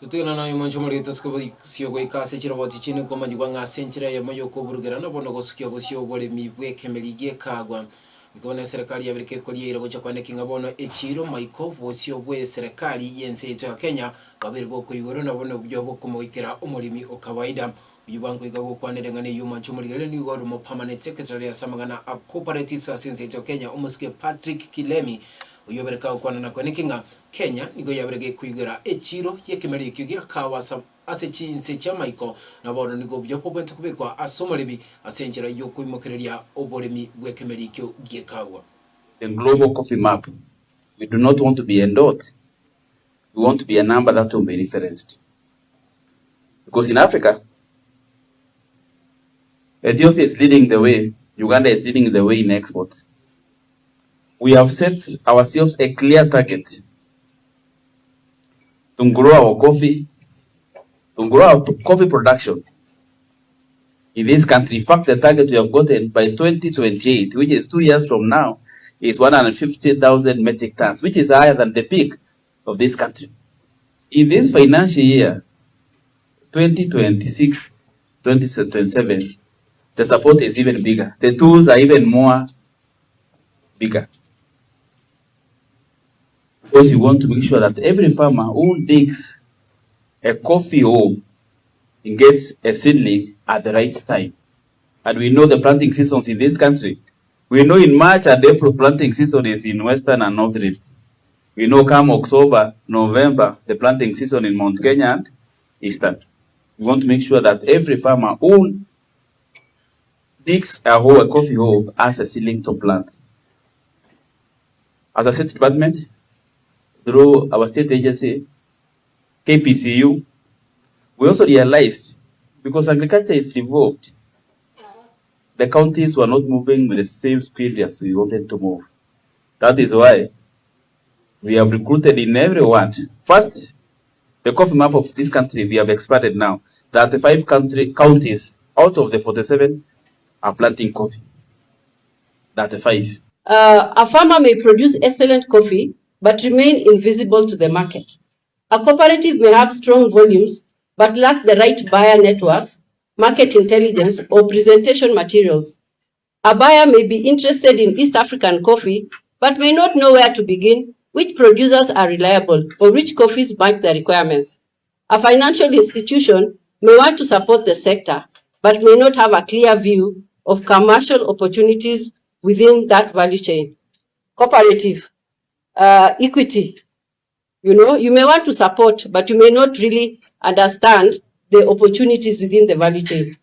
Tutuna na yumo nchomori tusikobosio goikase chiroboti chini koma jigwa ngasenchira ya moyo koburugera na bono gosukia bosio Oboremi bwekemeri Ekawa ikona Eserekari yabirike koliye iragocha kwaneki ngabono echiro maiko bosio bwe Eserekari yense ya Kenya babiri boko igoro na bono byo boko moikera umurimi okawaida ubango igago kwanedengane yumo nchomori ni goro mo permanent secretary ya samagana cooperative association ya Kenya umuske Patrick Kilemi uyobereka ukwana na kwenekinga Kenya nigo yaberege kuigera echiro yekemeri kigya Ekawa asechinse chamaiko na bono nigo byo pobente kubekwa asomoremi asenjera yo Koimekereria Oboremi bwekemeri kyo Ekawa. The global coffee map, we do not want to be a dot. We want to be a number that will be referenced. Because in Africa, Ethiopia is leading the way, Uganda is leading the way in exports. We have set ourselves a clear target to grow our coffee production in this country. In fact, the target we have gotten by 2028, which is 2 years from now, is 150,000 metric tons, which is higher than the peak of this country. In this financial year, 2026-2027, the support is even bigger. The tools are even more bigger. Because you want to make sure that every farmer who digs a coffee hole gets a seedling at the right time. And we know the planting seasons in this country. We know in March and April planting season is in Western and North Rift. We know come October, November, the planting season in Mount Kenya and Eastern. We want to make sure that every farmer who digs a coffee hole has a seedling to plant. As a state department, through our state agency, KPCU, we also realized, because agriculture is devolved, the counties were not moving with the same speed as we wanted to move. That is why we have recruited in everyone. First, the coffee map of this country, we have expanded now. 35 counties out of the 47 are planting coffee. 35. A farmer may produce excellent coffee, but remain invisible to the market. A cooperative may have strong volumes, but lack the right buyer networks, market intelligence, or presentation materials. A buyer may be interested in East African coffee, but may not know where to begin, which producers are reliable, or which coffees meet the requirements. A financial institution may want to support the sector, but may not have a clear view of commercial opportunities within that value chain. Cooperative, equity. You may want to support, but you may not really understand the opportunities within the value chain.